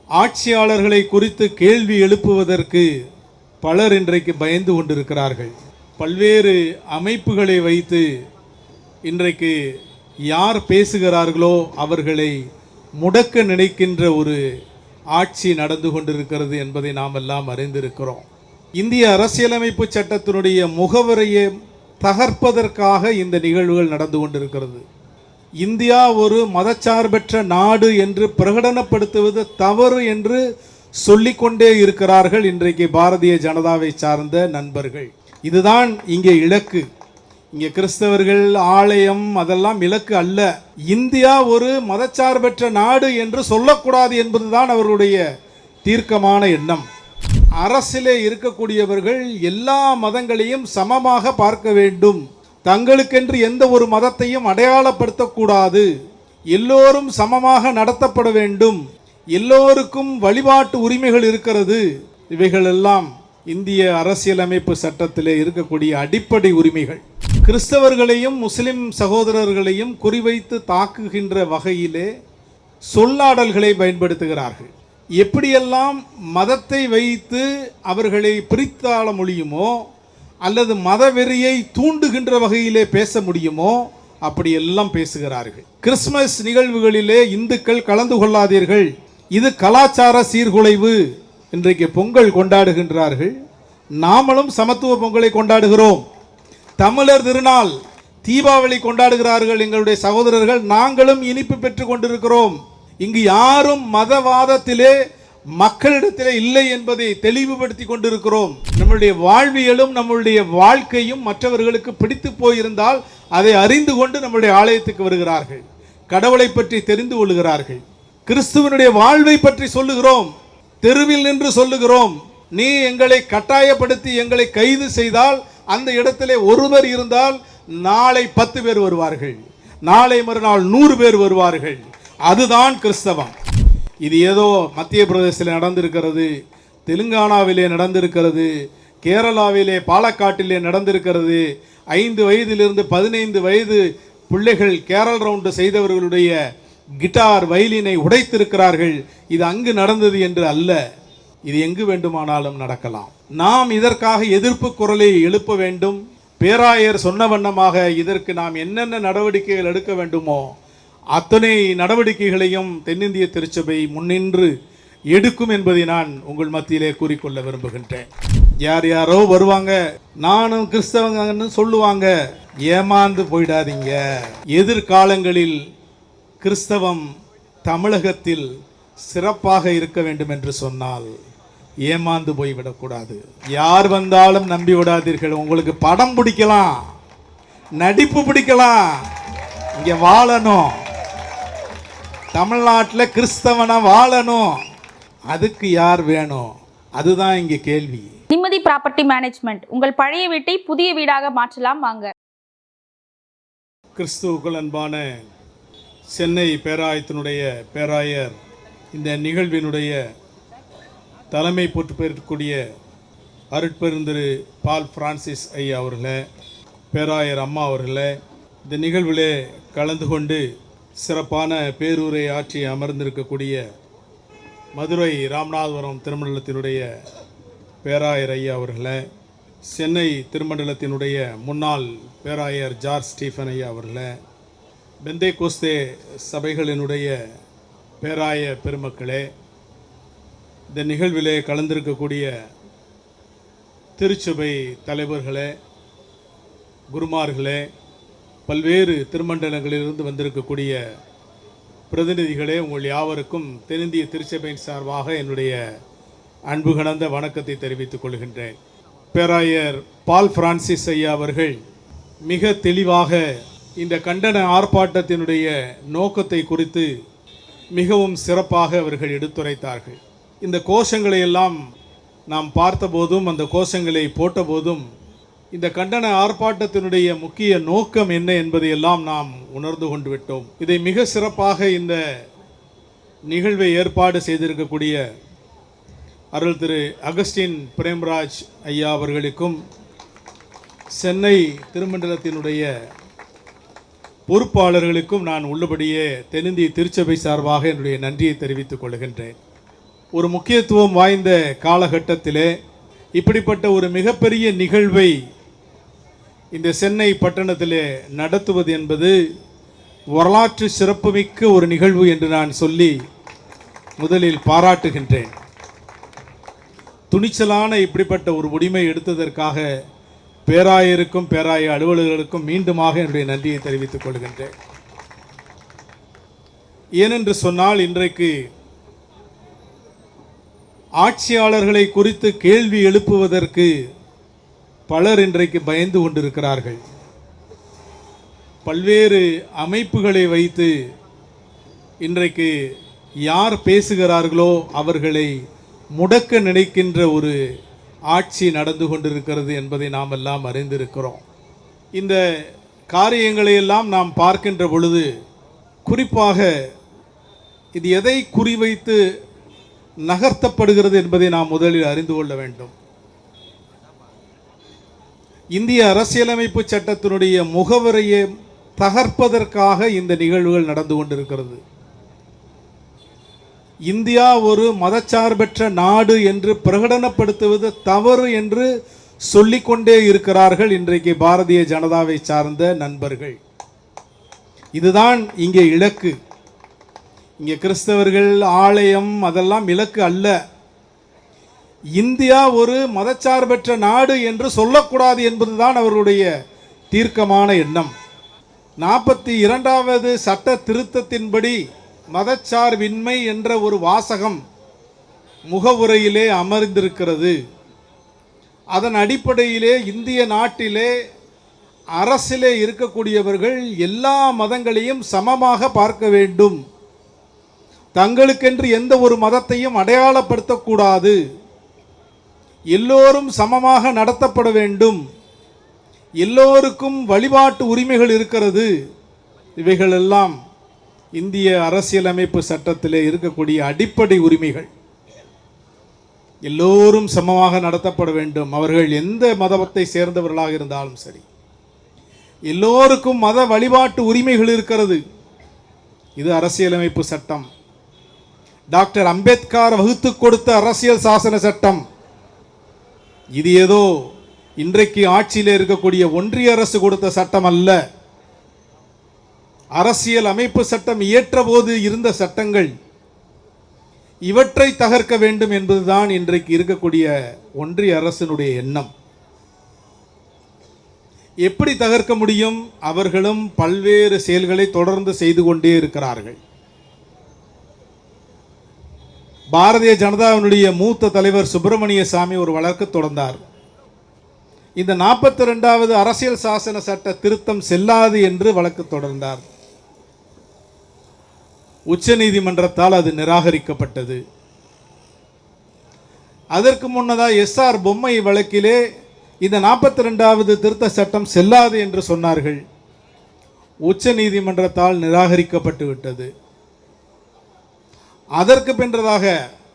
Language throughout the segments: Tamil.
ஆட்சியாளர்களை குறித்து கேள்வி எழுப்புவதற்கு பலர் இன்றைக்கு பயந்து கொண்டிருக்கிறார்கள். பல்வேறு அமைப்புகளை வைத்து இன்றைக்கு யார் பேசுகிறார்களோ அவர்களை முடக்க நினைக்கின்ற ஒரு ஆட்சி நடந்து கொண்டிருக்கிறது என்பதை நாம் எல்லாம் அறிந்திருக்கிறோம். இந்திய அரசியலமைப்பு சட்டத்தினுடைய முகவரையை தகர்ப்பதற்காக இந்த நிகழ்வுகள் நடந்து கொண்டிருக்கிறது. இந்தியா ஒரு மதச்சார்பற்ற நாடு என்று பிரகடனப்படுத்துவது தவறு என்று சொல்லிக்கொண்டே இருக்கிறார்கள் இன்றைக்கு பாரதிய ஜனதாவை சார்ந்த நண்பர்கள். இதுதான் இங்கே இலக்கு. இங்கே கிறிஸ்தவர்கள் ஆலயம் அதெல்லாம் இலக்கு அல்ல. இந்தியா ஒரு மதச்சார்பற்ற நாடு என்று சொல்லக்கூடாது என்பதுதான் அவர்களுடைய தீர்க்கமான எண்ணம். அரசிலே இருக்கக்கூடியவர்கள் எல்லா மதங்களையும் சமமாக பார்க்க வேண்டும். தங்களுக்கென்று எந்த ஒரு மதத்தையும் அடையாளப்படுத்தக்கூடாது. எல்லோரும் சமமாக நடத்தப்பட வேண்டும். எல்லோருக்கும் வழிபாட்டு உரிமைகள் இருக்கிறது. இவைகளெல்லாம் இந்திய அரசியலமைப்பு சட்டத்திலே இருக்கக்கூடிய அடிப்படை உரிமைகள். கிறிஸ்தவர்களையும் முஸ்லிம் சகோதரர்களையும் குறிவைத்து தாக்குகின்ற வகையிலே சொல்லாடல்களை பயன்படுத்துகிறார்கள். எப்படியெல்லாம் மதத்தை வைத்து அவர்களை பிரித்தாள முடியுமோ அல்லது மதவெறியை தூண்டுகின்ற வகையிலே பேச முடியுமோ அப்படியெல்லாம் பேசுகிறார்கள். கிறிஸ்துமஸ் நிகழ்வுகளிலே இந்துக்கள் கலந்து கொள்ளாதீர்கள், இது கலாச்சார சீர்குலைவு. இன்றைக்கு பொங்கல் கொண்டாடுகின்றார்கள், நாமளும் சமத்துவ பொங்கலை கொண்டாடுகிறோம். தமிழர் திருநாள் தீபாவளி கொண்டாடுகிறார்கள் எங்களுடைய சகோதரர்கள், நாங்களும் இனிப்பு பெற்றுக் கொண்டிருக்கிறோம். இங்கு யாரும் மதவாதத்திலே மக்களிடத்திலே இல்லை என்பதை தெளிவுபடுத்தி கொண்டிருக்கிறோம். நம்முடைய வாழ்வியலும் நம்முடைய வாழ்க்கையும் மற்றவர்களுக்கு பிடித்து போயிருந்தால் அதை அறிந்து கொண்டு நம்முடைய ஆலயத்துக்கு வருகிறார்கள், கடவுளை பற்றி தெரிந்து கொள்கிறார்கள். கிறிஸ்துவனுடைய வாழ்வை பற்றி சொல்லுகிறோம், தெருவில் நின்று சொல்லுகிறோம். நீ எங்களை கட்டாயப்படுத்தி எங்களை கைது செய்தால் அந்த இடத்திலே ஒருவர் இருந்தால் நாளை 10 பேர் வருவார்கள், நாளை மறுநாள் 100 பேர் வருவார்கள். அதுதான் கிறிஸ்தவம். இது ஏதோ மத்திய பிரதேசத்தில் நடந்திருக்கிறது, தெலுங்கானாவிலே நடந்திருக்கிறது, கேரளாவிலே பாலக்காட்டிலே நடந்திருக்கிறது. 5 வயதிலிருந்து 15 வயது பிள்ளைகள் கேரள் ரவுண்டு செய்தவர்களுடைய கிட்டார் வயலினை உடைத்திருக்கிறார்கள். இது அங்கு நடந்தது என்று அல்ல, இது எங்கு வேண்டுமானாலும் நடக்கலாம். நாம் இதற்காக எதிர்ப்பு குரலை எழுப்ப வேண்டும். பேராயர் சொன்ன வண்ணமாக இதற்கு நாம் என்னென்ன நடவடிக்கைகள் எடுக்க வேண்டுமோ அத்தனை நடவடிக்கைகளையும் தென்னிந்திய திருச்சபை முன்னின்று எடுக்கும் என்பதை நான் உங்கள் மத்தியிலே கூறிக்கொள்ள விரும்புகின்றேன். யார் யாரோ வருவாங்க, நானும் கிறிஸ்தவங்கன்னு சொல்லுவாங்க, ஏமாந்து போயிடாதீங்க. எதிர்காலங்களில் கிறிஸ்தவம் தமிழகத்தில் சிறப்பாக இருக்க வேண்டும் என்று சொன்னால் ஏமாந்து போய்விடக்கூடாது. யார் வந்தாலும் நம்பி விடாதீர்கள். உங்களுக்கு படம் பிடிக்கலாம், நடிப்பு பிடிக்கலாம், இங்க வாழணும், தமிழ்நாட்டில் கிறிஸ்தவனா வாழணும், அதுக்கு யார் வேணும்? அதுதான் இங்க கேள்வி. நிம்மதி ப்ராப்பர்ட்டி மேனேஜ்மெண்ட், உங்கள் பழைய வீட்டை புதிய வீடாக மாற்றலாம் வாங்க. கிறிஸ்துவுக்குள் அன்பான சென்னை பேராயத்தினுடைய பேராயர், இந்த நிகழ்வினுடைய தலைமை பொறுப்பேற்கக்கூடிய அருட்பெருந்திரு பால் பிரான்சிஸ் ஐயா அவர்களே, பேராயர் அம்மா அவர்களே, இந்த நிகழ்விலே கலந்து கொண்டு சிறப்பான பேரூரை ஆற்றி அமர்ந்திருக்கக்கூடிய மதுரை ராமநாதபுரம் திருமண்டலத்தினுடைய பேராயர் ஐயா அவர்களே, சென்னை திருமண்டலத்தினுடைய முன்னாள் பேராயர் ஜார்ஜ் ஸ்டீஃபன் ஐயா அவர்களே, பெந்தே கோஸ்தே சபைகளினுடைய பேராய பெருமக்களே, இந்த நிகழ்விலே கலந்திருக்கக்கூடிய திருச்சபை தலைவர்களே, குருமார்களே, பல்வேறு திருமண்டலங்களிலிருந்து வந்திருக்கக்கூடிய பிரதிநிதிகளே, உங்கள் யாவருக்கும் தென்னிந்திய திருச்சபையின் சார்பாக என்னுடைய அன்பு கலந்த வணக்கத்தை தெரிவித்துக் கொள்கின்றேன். பேராயர் பால் பிரான்சிஸ் ஐயா அவர்கள் மிக தெளிவாக இந்த கண்டன ஆர்ப்பாட்டத்தினுடைய நோக்கத்தை குறித்து மிகவும் சிறப்பாக அவர்கள் எடுத்துரைத்தார்கள். இந்த கோஷங்களை எல்லாம் நாம் பார்த்தபோதும் அந்த கோஷங்களை போட்டபோதும் இந்த கண்டன ஆர்ப்பாட்டத்தினுடைய முக்கிய நோக்கம் என்ன என்பதையெல்லாம் நாம் உணர்ந்து கொண்டு விட்டோம். இதை மிக சிறப்பாக இந்த நிகழ்வை ஏற்பாடு செய்திருக்கக்கூடிய அருள் திரு அகஸ்டின் பிரேம்ராஜ் ஐயா அவர்களுக்கும், சென்னை திருமண்டலத்தினுடைய பொறுப்பாளர்களுக்கும் நான் உள்ளபடியே தென்னிந்திய திருச்சபை சார்பாக என்னுடைய நன்றியை தெரிவித்துக் கொள்கின்றேன். ஒரு முக்கியத்துவம் வாய்ந்த காலகட்டத்திலே இப்படிப்பட்ட ஒரு மிகப்பெரிய நிகழ்வை இந்த சென்னை பட்டணத்திலே நடத்துவது என்பது வரலாற்று சிறப்புமிக்க ஒரு நிகழ்வு என்று நான் சொல்லி முதலில் பாராட்டுகின்றேன். துணிச்சலான இப்படிப்பட்ட ஒரு முடிவை எடுத்ததற்காக பேராயருக்கும் பேராய அலுவலர்களுக்கும் மீண்டுமாக என்னுடைய நன்றியை தெரிவித்துக் கொள்கின்றேன். ஏனென்று சொன்னால், இன்றைக்கு ஆட்சியாளர்களை குறித்து கேள்வி எழுப்புவதற்கு பலர் இன்றைக்கு பயந்து கொண்டிருக்கிறார்கள். பல்வேறு அமைப்புகளை வைத்து இன்றைக்கு யார் பேசுகிறார்களோ அவர்களை முடக்க நினைக்கின்ற ஒரு ஆட்சி நடந்து கொண்டிருக்கிறது என்பதை நாம் எல்லாம் அறிந்திருக்கிறோம். இந்த காரியங்களை எல்லாம் நாம் பார்க்கின்ற பொழுது குறிப்பாக இது எதை குறிவைத்து நகர்த்தப்படுகிறது என்பதை நாம் முதலில் அறிந்து கொள்ள வேண்டும். இந்திய அரசியலமைப்பு சட்டத்தினுடைய முகவரையை தகர்ப்பதற்காக இந்த நிகழ்வுகள் நடந்து கொண்டிருக்கிறது. இந்தியா ஒரு மதச்சார்பற்ற நாடு என்று பிரகடனப்படுத்துவது தவறு என்று சொல்லிக்கொண்டே இருக்கிறார்கள் இன்றைக்கு பாரதிய ஜனதாவை சார்ந்த நண்பர்கள். இதுதான் இங்கே இலக்கு. இங்கே கிறிஸ்தவர்கள் ஆலயம் அதெல்லாம் இலக்கு அல்ல. இந்தியா ஒரு மதச்சார்பற்ற நாடு என்று சொல்லக்கூடாது என்பதுதான் அவர்களுடைய தீர்க்கமான எண்ணம். 42வது சட்ட திருத்தத்தின்படி மதச்சார்பின்மை என்ற ஒரு வாசகம் முகவுரையிலே அமர்ந்திருக்கிறது. அதன் அடிப்படையிலே இந்திய நாட்டிலே அரசிலே இருக்கக்கூடியவர்கள் எல்லா மதங்களையும் சமமாக பார்க்க வேண்டும், தங்களுக்கென்று எந்த ஒரு மதத்தையும் அடையாளப்படுத்தக்கூடாது, எல்லோரும் சமமாக நடத்தப்பட வேண்டும், எல்லோருக்கும் வழிபாட்டு உரிமைகள் இருக்கிறது. இவைகளெல்லாம் இந்திய அரசியலமைப்பு சட்டத்திலே இருக்கக்கூடிய அடிப்படை உரிமைகள். எல்லோரும் சமமாக நடத்தப்பட வேண்டும், அவர்கள் எந்த மதத்தை சேர்ந்தவர்களாக இருந்தாலும் சரி. எல்லோருக்கும் மத வழிபாட்டு உரிமைகள் இருக்கிறது. இது அரசியலமைப்பு சட்டம். டாக்டர் அம்பேத்கர் வகுத்து கொடுத்த அரசியல் சாசன சட்டம். இது ஏதோ இன்றைக்கு ஆட்சியில் இருக்கக்கூடிய ஒன்றிய அரசு கொடுத்த சட்டம் அல்ல. அரசியல் அமைப்பு சட்டம் இயற்ற போது இருந்த சட்டங்கள். இவற்றை தகர்க்க வேண்டும் என்பதுதான் இன்றைக்கு இருக்கக்கூடிய ஒன்றிய அரசினுடைய எண்ணம். எப்படி தகர்க்க முடியும்? அவர்களும் பல்வேறு செயல்களை தொடர்ந்து செய்து கொண்டே இருக்கிறார்கள். பாரதிய ஜனதாவினுடைய மூத்த தலைவர் சுப்பிரமணிய சாமி ஒரு வழக்கு தொடர்ந்தார். இந்த 42வது அரசியல் சாசன சட்ட திருத்தம் செல்லாது என்று வழக்கு தொடர்ந்தார். உச்ச நீதிமன்றத்தால் அது நிராகரிக்கப்பட்டது. அதற்கு முன்னதாக எஸ்ஆர் பொம்மை வழக்கிலே இந்த 42வது திருத்த சட்டம் செல்லாது என்று சொன்னார்கள். உச்ச நீதிமன்றத்தால் நிராகரிக்கப்பட்டு விட்டது. அதற்கு பின்றதாக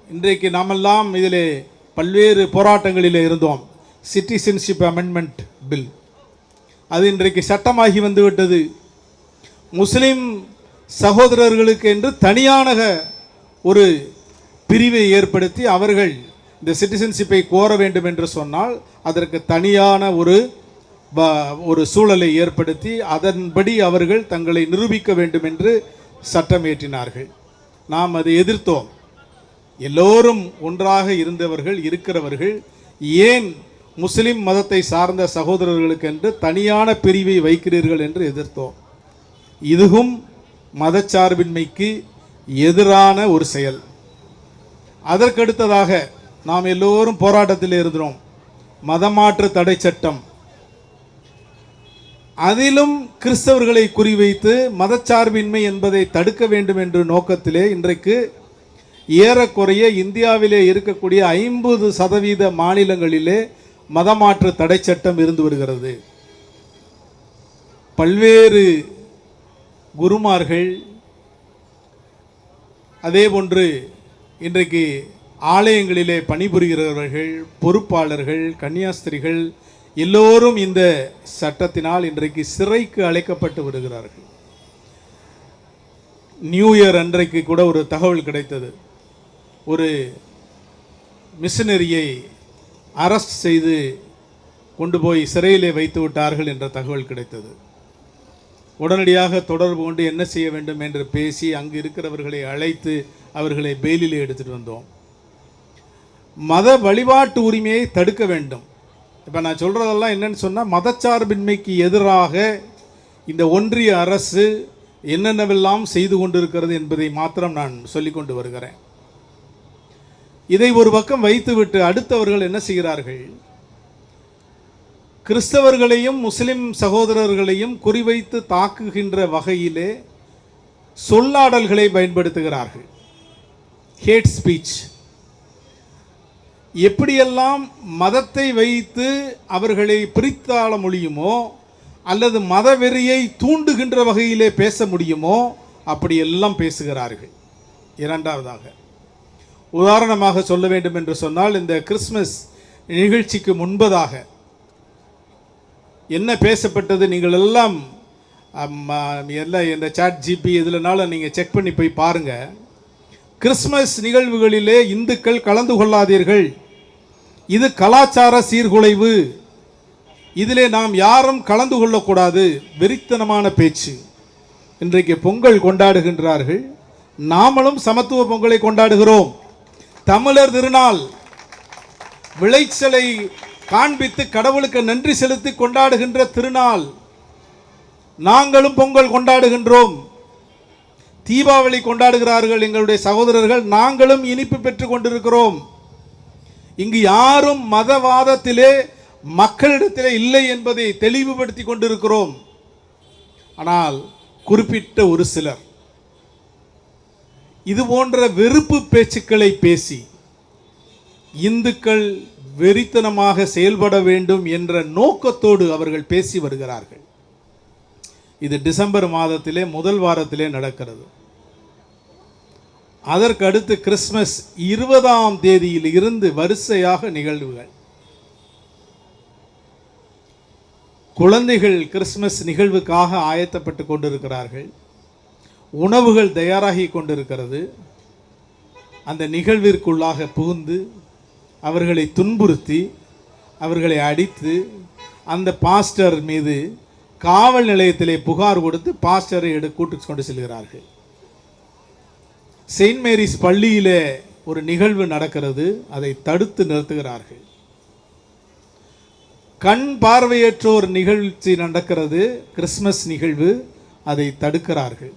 இன்றைக்கு நாமெல்லாம் இதிலே பல்வேறு போராட்டங்களிலே இருந்தோம். சிட்டிசன்ஷிப் அமெண்ட்மெண்ட் பில் அது இன்றைக்கு சட்டமாகி வந்துவிட்டது. முஸ்லிம் சகோதரர்களுக்கு என்று தனியான ஒரு பிரிவை ஏற்படுத்தி அவர்கள் இந்த சிட்டிசன்ஷிப்பை கோர வேண்டும் என்று சொன்னால் அதற்கு தனியான ஒரு சூழலை ஏற்படுத்தி அதன்படி அவர்கள் தங்களை நிரூபிக்க வேண்டும் என்று சட்டம் இயற்றினார்கள். நாம் அதை எதிர்த்தோம். எல்லோரும் ஒன்றாக இருந்தவர்கள் இருக்கிறவர்கள் ஏன் முஸ்லிம் மதத்தை சார்ந்த சகோதரர்களுக்கு என்று தனியான பிரிவை வைக்கிறீர்கள் என்று எதிர்த்தோம். இதுவும் மதச்சார்பின்மைக்கு எதிரான ஒரு செயல். அதற்கடுத்ததாக நாம் எல்லோரும் போராட்டத்தில் இருந்தோம். மதமாற்று தடை சட்டம், அதிலும் கிறிஸ்தவர்களை குறிவைத்து மதச்சார்பின்மை என்பதை தடுக்க வேண்டும் என்ற நோக்கத்திலே இன்றைக்கு ஏறக்குறைய இந்தியாவிலே இருக்கக்கூடிய 50% மாநிலங்களிலே மதமாற்று தடை சட்டம் இருந்து வருகிறது. பல்வேறு குருமார்கள், அதே போன்று இன்றைக்கு ஆலயங்களிலே பணிபுரிகிறவர்கள், பொறுப்பாளர்கள், கன்னியாஸ்திரிகள் எல்லோரும் இந்த சட்டத்தினால் இன்றைக்கு சிறைக்கு அழைக்கப்பட்டு வருகிறார்கள். நியூ இயர் அன்றைக்கு கூட ஒரு தகவல் கிடைத்தது. ஒரு மிஷனரியை அரெஸ்ட் செய்து கொண்டு போய் சிறையிலே வைத்து விட்டார்கள் என்ற தகவல் கிடைத்தது. உடனடியாக தொடர்பு கொண்டு என்ன செய்ய வேண்டும் என்று பேசி அங்கு இருக்கிறவர்களை அழைத்து அவர்களை பெயிலில் எடுத்துகிட்டு வந்தோம். மத வழிபாட்டு உரிமையை தடுக்க வேண்டும். இப்போ நான் சொல்கிறதெல்லாம் என்னன்னு சொன்னால், மதச்சார்பின்மைக்கு எதிராக இந்த ஒன்றிய அரசு என்னென்னவெல்லாம் செய்து கொண்டிருக்கிறது என்பதை மாத்திரம் நான் சொல்லி கொண்டு வருகிறேன். இதை ஒரு பக்கம் வைத்துவிட்டு அடுத்தவர்கள் என்ன செய்கிறார்கள், கிறிஸ்தவர்களையும் முஸ்லிம் சகோதரர்களையும் குறிவைத்து தாக்குகின்ற வகையிலே சொல்லாடல்களை பயன்படுத்துகிறார்கள். Hate speech. எப்படியெல்லாம் மதத்தை வைத்து அவர்களை பிரித்தாள முடியுமோ அல்லது மதவெறியை தூண்டுகின்ற வகையிலே பேச முடியுமோ அப்படியெல்லாம் பேசுகிறார்கள். இரண்டாவதாக உதாரணமாக சொல்ல வேண்டும் என்று சொன்னால், இந்த கிறிஸ்மஸ் நிகழ்ச்சிக்கு முன்பதாக என்ன பேசப்பட்டது நீங்கள் எல்லாம் இந்த சாட் ஜிபி இதிலனால நீங்கள் செக் பண்ணி போய் பாருங்கள். கிறிஸ்மஸ் நிகழ்வுகளிலே இந்துக்கள் கலந்து கொள்ளாதீர்கள், இது கலாச்சார சீர்குலைவு, இதிலே நாம் யாரும் கலந்து கொள்ளக்கூடாது, வெறித்தனமான பேச்சு. இன்றைக்கு பொங்கல் கொண்டாடுகின்றார்கள், நாமளும் சமத்துவ பொங்கலை கொண்டாடுகிறோம். தமிழர் திருநாள், விளைச்சலை காண்பித்து கடவுளுக்கு நன்றி செலுத்தி கொண்டாடுகின்ற திருநாள். நாங்களும் பொங்கல் கொண்டாடுகின்றோம். தீபாவளி கொண்டாடுகிறார்கள் எங்களுடைய சகோதரர்கள், நாங்களும் இனிப்பு பெற்றுக் கொண்டிருக்கிறோம். இங்கு யாரும் மதவாதத்திலே மக்களிடத்திலே இல்லை என்பதை தெளிவுபடுத்தி கொண்டிருக்கிறோம். ஆனால் குறிப்பிட்ட ஒரு சிலர் இது போன்ற வெறுப்பு பேச்சுக்களை பேசி இந்துக்கள் வெறித்தனமாக செயல்பட வேண்டும் என்ற நோக்கத்தோடு அவர்கள் பேசி வருகிறார்கள். இது டிசம்பர் மாதத்திலே முதல் வாரத்திலே நடக்கிறது. அதற்கு அடுத்து கிறிஸ்மஸ் 20ஆம் தேதியில் இருந்து வரிசையாக நிகழ்வுகள். குழந்தைகள் கிறிஸ்மஸ் நிகழ்வுக்காக ஆயத்தப்பட்டு கொண்டிருக்கிறார்கள். உணவுகள் தயாராகி கொண்டிருக்கிறது. அந்த நிகழ்விற்குள்ளாக புகுந்து அவர்களை துன்புறுத்தி அவர்களை அடித்து அந்த பாஸ்டர் மீது காவல் நிலையத்திலே புகார் கொடுத்து பாஸ்டரை கூட்டு கொண்டு செல்கிறார்கள். செயின்ட் மேரிஸ் பள்ளியிலே ஒரு நிகழ்வு நடக்கிறது, அதை தடுத்து நிறுத்துகிறார்கள். கண் பார்வையற்றோர் நிகழ்ச்சி நடக்கிறது, கிறிஸ்மஸ் நிகழ்வு, அதை தடுக்கிறார்கள்.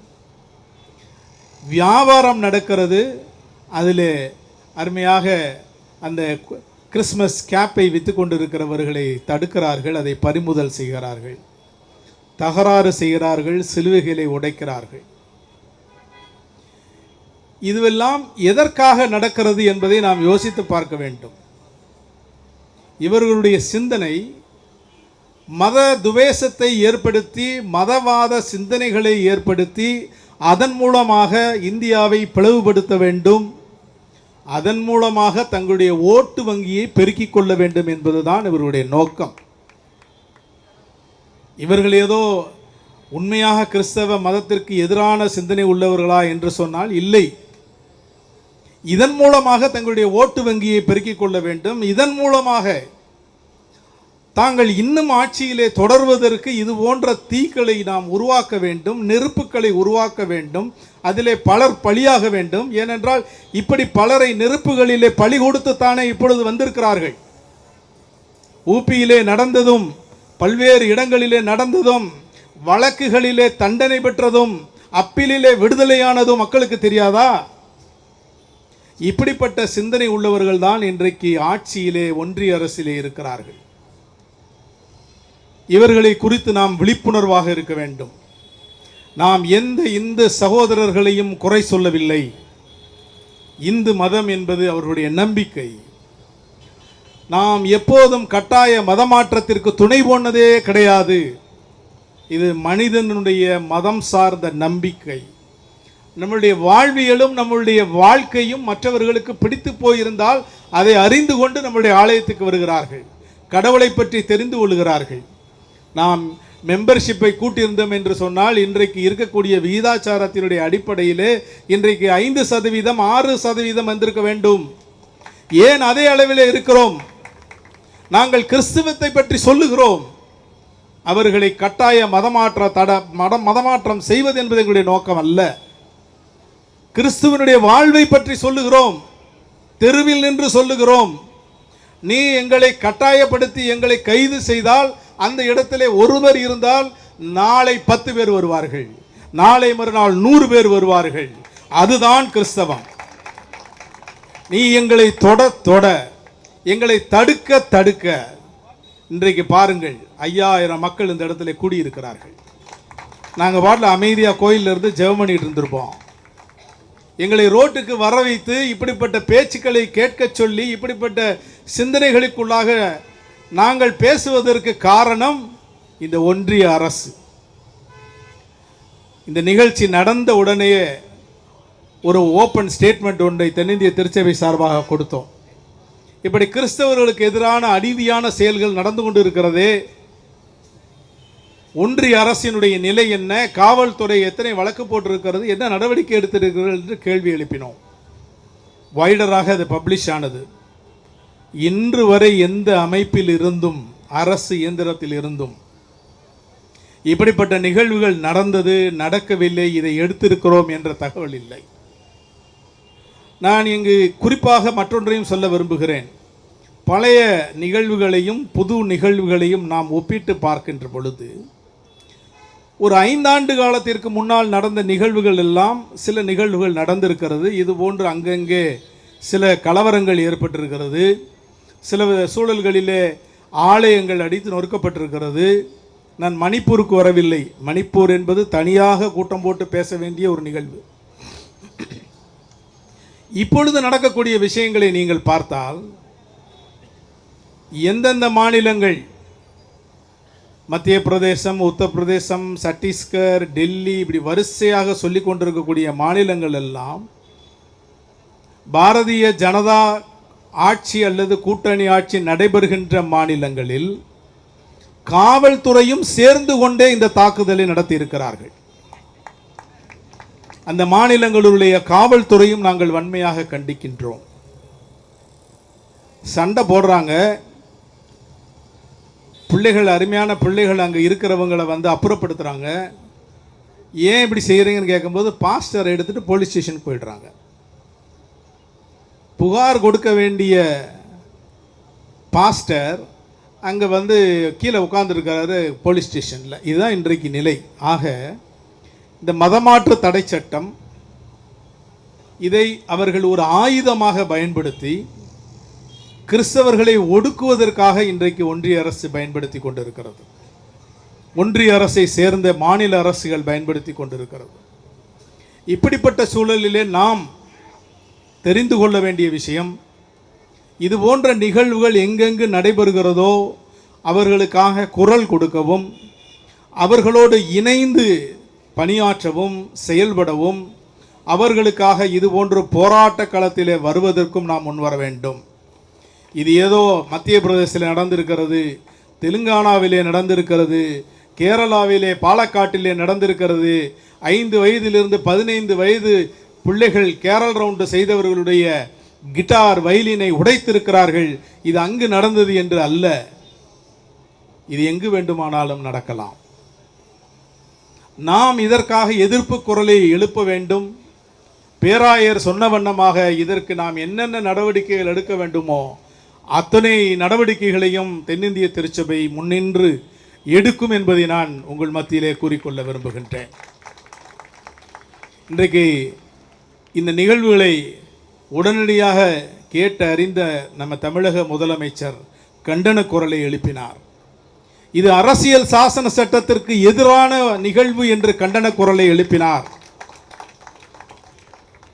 வியாபாரம் நடக்கிறது, அதில் அருமையாக அந்த கிறிஸ்மஸ் கேப்பை விற்று கொண்டிருக்கிறவர்களை தடுக்கிறார்கள், அதை பறிமுதல் செய்கிறார்கள், தகராறு செய்கிறார்கள், சிலுவைகளை உடைக்கிறார்கள். இதுவெல்லாம் எதற்காக நடக்கிறது என்பதை நாம் யோசித்து பார்க்க வேண்டும். இவர்களுடைய சிந்தனை மத துவேஷத்தை ஏற்படுத்தி, மதவாத சிந்தனைகளை ஏற்படுத்தி, அதன் மூலமாக இந்தியாவை பிளவுபடுத்த வேண்டும், அதன் மூலமாக தங்களுடைய ஓட்டு வங்கியை பெருக்கிக் கொள்ள வேண்டும் என்பதுதான் இவருடைய நோக்கம். இவர்கள் ஏதோ உண்மையாக கிறிஸ்தவ மதத்திற்கு எதிரான சிந்தனை உள்ளவர்களா என்று சொன்னால் இல்லை. இதன் மூலமாக தங்களுடைய ஓட்டு வங்கியை பெருக்கிக் கொள்ள வேண்டும், இதன் மூலமாக தாங்கள் இன்னும் ஆட்சியிலே தொடர்வதற்கு இது போன்ற தீக்களை நாம் உருவாக்க வேண்டும், நெருப்புகளை உருவாக்க வேண்டும், அதிலே பலர் பலியாக வேண்டும். ஏனென்றால் இப்படி பலரை நெருப்புகளிலே பலி கொடுத்துத்தானே இப்பொழுது வந்திருக்கிறார்கள். ஊபியிலே நடந்ததும், பல்வேறு இடங்களிலே நடந்ததும், வழக்குகளிலே தண்டனை பெற்றதும், அப்பீலிலே விடுதலையானதும் மக்களுக்கு தெரியாதா? இப்படிப்பட்ட சிந்தனை உள்ளவர்கள் தான் இன்றைக்கு ஆட்சியிலே ஒன்றிய அரசிலே இருக்கிறார்கள். இவர்களை குறித்து நாம் விழிப்புணர்வாக இருக்க வேண்டும். நாம் எந்த இந்து சகோதரர்களையும் குறை சொல்லவில்லை. இந்து மதம் என்பது அவர்களுடைய நம்பிக்கை. நாம் எப்போதும் கட்டாய மதமாற்றத்திற்கு துணை போனதே கிடையாது. இது மனிதனுடைய மதம் சார்ந்த நம்பிக்கை. நம்முடைய வாழ்வியலும் நம்முடைய வாழ்க்கையும் மற்றவர்களுக்கு பிடித்து போயிருந்தால் அதை அறிந்து கொண்டு நம்முடைய ஆலயத்துக்கு வருகிறார்கள், கடவுளை பற்றி தெரிந்து கொள்கிறார்கள். நாம் மெம்பர்ஷிப்பை கூட்டியிருந்தோம் என்று சொன்னால் இன்றைக்கு இருக்கக்கூடிய விகிதாச்சாரத்தினுடைய அடிப்படையிலே இன்றைக்கு 5%, 6% வந்திருக்க வேண்டும். ஏன் அதே அளவில் இருக்கிறோம்? நாங்கள் கிறிஸ்துவத்தை பற்றி சொல்லுகிறோம். அவர்களை கட்டாய மதமாற்றம் செய்வது என்பது எங்களுடைய நோக்கம் அல்ல. கிறிஸ்துவனுடைய வாழ்வை பற்றி சொல்லுகிறோம். தெருவில் நின்று சொல்லுகிறோம். நீ எங்களை கட்டாயப்படுத்தி எங்களை கைது செய்தால் அந்த இடத்திலே ஒருவர் இருந்தால் நாளை 10 பேர் வருவார்கள், நாளை மறுநாள் 100 பேர் வருவார்கள். அதுதான் கிறிஸ்தவம். நீ எங்களை தொட எங்களை தடுக்க இன்றைக்கு பாருங்கள் 5000 மக்கள் இந்த இடத்துல கூடியிருக்கிறார்கள். நாங்கள் பாட்டில் அமைதியாக கோயிலில் இருந்து ஜெபம் பண்ணிட்டு இருந்திருப்போம். எங்களை ரோட்டுக்கு வர வைத்து இப்படிப்பட்ட பேச்சுக்களை கேட்க சொல்லி இப்படிப்பட்ட சிந்தனைகளுக்குள்ளாக நாங்கள் பேசுவதற்கு காரணம் இந்த ஒன்றிய அரசு. இந்த நிகழ்ச்சி நடந்த உடனேயே ஒரு ஓப்பன் ஸ்டேட்மெண்ட் ஒன்றை தென்னிந்திய திருச்சபை சார்பாக கொடுத்தோம். இப்படி கிறிஸ்தவர்களுக்கு எதிரான அநீதியான செயல்கள் நடந்து கொண்டு இருக்கிறதே, ஒன்றிய அரசினுடைய நிலை என்ன, காவல்துறை எத்தனை வழக்கு போட்டிருக்கிறது, என்ன நடவடிக்கை எடுத்திருக்கிறது என்று கேள்வி எழுப்பினோம். வைடராக அது பப்ளிஷ் ஆனது. இன்று வரை எந்த அமைப்பில் இருந்தும் அரசு இயந்திரத்தில் இருந்தும் இப்படிப்பட்ட நிகழ்வுகள் நடந்தது, நடக்கவில்லை, இதை எடுத்திருக்கிறோம் என்ற தகவல் இல்லை. நான் இங்கு குறிப்பாக மற்றொன்றையும் சொல்ல விரும்புகிறேன். பழைய நிகழ்வுகளையும் புது நிகழ்வுகளையும் நாம் ஒப்பிட்டு பார்க்கின்ற பொழுது ஒரு 5 ஆண்டு காலத்திற்கு முன்னால் நடந்த நிகழ்வுகள் எல்லாம் சில நிகழ்வுகள் நடந்திருக்கிறது. இது போன்று அங்கங்கே சில கலவரங்கள் ஏற்பட்டிருக்கிறது. சில சூழல்களிலே ஆலயங்கள் அடித்து நொறுக்கப்பட்டிருக்கிறது. நான் மணிப்பூருக்கு வரவில்லை. மணிப்பூர் என்பது தனியாக கூட்டம் போட்டு பேச வேண்டிய ஒரு நிகழ்வு. இப்பொழுது நடக்கக்கூடிய விஷயங்களை நீங்கள் பார்த்தால் எந்தெந்த மாநிலங்கள், மத்திய பிரதேசம், உத்தரப்பிரதேசம், சத்தீஸ்கர், டெல்லி, இப்படி வரிசையாக சொல்லி கொண்டிருக்கக்கூடிய மாநிலங்கள் எல்லாம் பாரதிய ஜனதா ஆட்சி அல்லது கூட்டணி ஆட்சி நடைபெறுகின்ற மாநிலங்களில் காவல்துறையும் சேர்ந்து கொண்டே இந்த தாக்குதலை நடத்தி இருக்கிறார்கள். அந்த மாநிலங்களுடைய காவல்துறையும் நாங்கள் வன்மையாக கண்டிக்கின்றோம். சண்டை போடுறாங்க, பிள்ளைகள், அருமையான பிள்ளைகள் அங்கே இருக்கிறவங்களை வந்து அப்புறப்படுத்துகிறாங்க. ஏன் இப்படி செய்கிறீங்கன்னு கேட்கும்போது பாஸ்டரை எடுத்துகிட்டு போலீஸ் ஸ்டேஷனுக்கு போயிடுறாங்க. புகார் கொடுக்க வேண்டிய பாஸ்டர் அங்கே வந்து கீழே உட்கார்ந்துருக்கிறாரு போலீஸ் ஸ்டேஷனில். இதுதான் இன்றைக்கு நிலை. ஆக இந்த மதமாற்று தடை சட்டம், இதை அவர்கள் ஒரு ஆயுதமாக பயன்படுத்தி கிறிஸ்தவர்களை ஒடுக்குவதற்காக இன்றைக்கு ஒன்றிய அரசு பயன்படுத்தி கொண்டிருக்கிறது. ஒன்றிய அரசை சேர்ந்த மாநில அரசுகள் பயன்படுத்தி கொண்டிருக்கிறது. இப்படிப்பட்ட சூழலிலே நாம் தெரிந்து கொள்ள வேண்டிய விஷயம், இது போன்ற நிகழ்வுகள் எங்கெங்கு நடைபெறுகிறதோ அவர்களுக்காக குரல் கொடுக்கவும், அவர்களோடு இணைந்து பணியாற்றவும், செயல்படவும், அவர்களுக்காக இது போன்ற போராட்ட களத்திலே வருவதற்கும் நாம் முன்வர வேண்டும். இது ஏதோ மத்திய பிரதேசத்தில் நடந்திருக்கிறது, தெலுங்கானாவிலே நடந்திருக்கிறது, கேரளாவிலே பாலக்காட்டிலே நடந்திருக்கிறது. 5 வயதிலிருந்து 15 வயது பிள்ளைகள் கேரள் ரவுண்டு செய்தவர்களுடைய கிட்டார், வயலினை உடைத்திருக்கிறார்கள். இது அங்கு நடந்தது என்று அல்ல, இது எங்கு வேண்டுமானாலும் நடக்கலாம். நாம் இதற்காக எதிர்ப்பு குரலை எழுப்ப வேண்டும். பேராயர் சொன்ன வண்ணமாக இதற்கு நாம் என்னென்ன நடவடிக்கைகள் எடுக்க வேண்டுமோ அத்தனை நடவடிக்கைகளையும் தென்னிந்திய திருச்சபை முன்னின்று எடுக்கும் என்பதை நான் உங்கள் மத்தியிலே கூறிக்கொள்ள விரும்புகின்றேன். இன்றைக்கு இந்த நிகழ்வுகளை உடனடியாக கேட்டு அறிந்த நம்ம தமிழக முதலமைச்சர் கண்டன குரலை எழுப்பினார். இது அரசியல் சாசன சட்டத்திற்கு எதிரான நிகழ்வு என்று கண்டன குரலை எழுப்பினார்.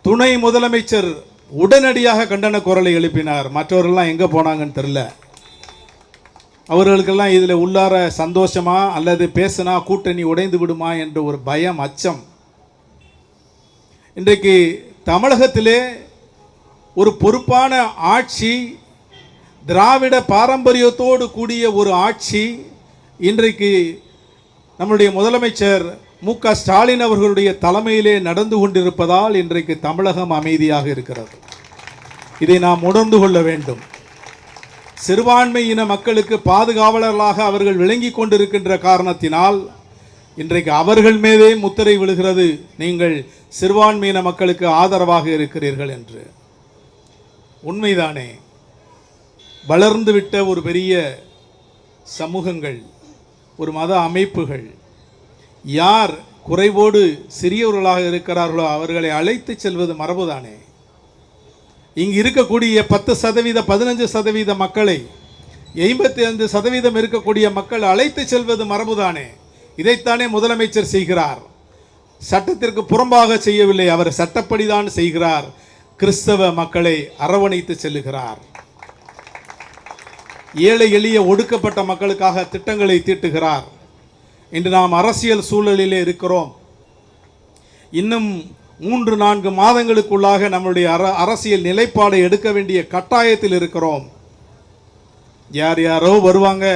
துணை முதலமைச்சர் உடனடியாக கண்டன குரலை எழுப்பினார். மற்றவர்கள்லாம் எங்கே போனாங்கன்னு தெரியல. அவர்களுக்கெல்லாம் இதில் உள்ளார சந்தோஷமா அல்லது பேசினா கூட்டணி உடைந்து விடுமா என்ற ஒரு பயம், அச்சம். இன்றைக்கு தமிழகத்திலே ஒரு பொறுப்பான ஆட்சி, திராவிட பாரம்பரியத்தோடு கூடிய ஒரு ஆட்சி இன்றைக்கு நம்முடைய முதலமைச்சர் மு.க. ஸ்டாலின் அவர்களுடைய தலைமையிலே நடந்து கொண்டிருப்பதால் இன்றைக்கு தமிழகம் அமைதியாக இருக்கிறது. இதை நாம் உணர்ந்து கொள்ள வேண்டும். சிறுபான்மையின மக்களுக்கு பாதுகாவலர்களாக அவர்கள் விளங்கி கொண்டிருக்கின்ற காரணத்தினால் இன்றைக்கு அவர்கள் மீதே முத்திரை விழுகிறது, நீங்கள் சிறுபான்மையின மக்களுக்கு ஆதரவாக இருக்கிறீர்கள் என்று. உண்மைதானே? வளர்ந்துவிட்ட ஒரு பெரிய சமூகங்கள், ஒரு மத அமைப்புகள் யார் குறைவோடு சிறியவர்களாக இருக்கிறார்களோ அவர்களை அழைத்து செல்வது மரபுதானே. இங்கு இருக்கக்கூடிய 10% 15% மக்களை 85% இருக்கக்கூடிய மக்கள் அழைத்து செல்வது மரபுதானே. இதைத்தானே முதலமைச்சர் செய்கிறார். சட்டத்திற்கு புறம்பாக செய்யவில்லை, அவர் சட்டப்படிதான் செய்கிறார். கிறிஸ்தவ மக்களை அரவணைத்து செல்லுகிறார். ஏழை எளிய ஒடுக்கப்பட்ட மக்களுக்காக திட்டங்களை தீட்டுகிறார். இன்று நாம் அரசியல் சூழலிலே இருக்கிறோம். இன்னும் 3-4 மாதங்களுக்குள்ளாக நம்முடைய அரசியல் நிலைப்பாடை எடுக்க வேண்டிய கட்டாயத்தில் இருக்கிறோம். யார் யாரோ வருவாங்க,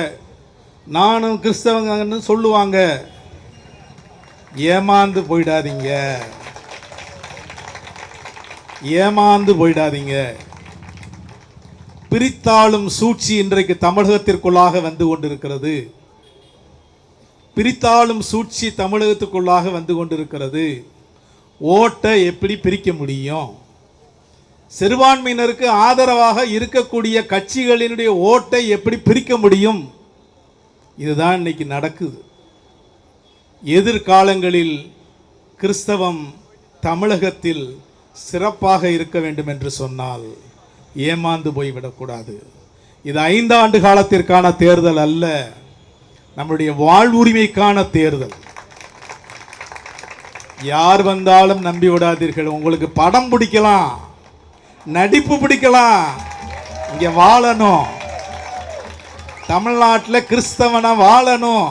நானும் கிறிஸ்தவங்கன்னு சொல்லுவாங்க. ஏமாந்து போயிடாதீங்க, ஏமாந்து போயிடாதீங்க. பிரித்தாளும் சூழ்ச்சி இன்றைக்கு தமிழகத்திற்குள்ளாக வந்து கொண்டிருக்கிறது. பிரித்தாளும் சூழ்ச்சி தமிழகத்துக்குள்ளாக வந்து கொண்டிருக்கிறது. ஓட்டை எப்படி பிரிக்க முடியும்? சிறுபான்மையினருக்கு ஆதரவாக இருக்கக்கூடிய கட்சிகளினுடைய ஓட்டை எப்படி பிரிக்க முடியும்? இதுதான் இன்னைக்கு நடக்குது. எதிர்காலங்களில் கிறிஸ்தவம் தமிழகத்தில் சிறப்பாக இருக்க வேண்டும் என்று சொன்னால் ஏமாந்து போய்விடக்கூடாது. இது 5 ஆண்டு காலத்திற்கான தேர்தல் அல்ல, நம்முடைய வாழ்வுரிமைக்கான தேர்தல். யார் வந்தாலும் நம்பி விடாதீர்கள். உங்களுக்கு படம் பிடிக்கலாம், நடிப்பு பிடிக்கலாம், இங்க வாழணும். தமிழ்நாட்டில் கிறிஸ்தவனா வாழணும்.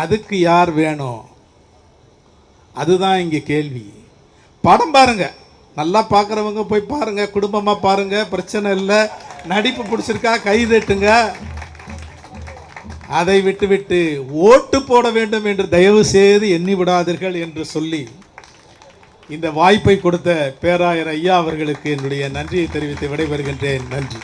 அதுக்கு யார் வேணும்? அதுதான் இங்கே கேள்வி. படம் பாருங்க, நல்லா பார்க்குறவங்க போய் பாருங்க, குடும்பமாக பாருங்க, பிரச்சனை இல்லை. நடிப்பு பிடிச்சிருக்கா கை தட்டுங்க. அதை விட்டுவிட்டு ஓட்டு போட வேண்டும் என்று தயவு செய்து எண்ணி விடாதீர்கள் என்று சொல்லி இந்த வாய்ப்பை கொடுத்த பேராயர் ஐயா அவர்களுக்கு என்னுடைய நன்றியை தெரிவித்து விடைபெறுகின்றேன். நன்றி.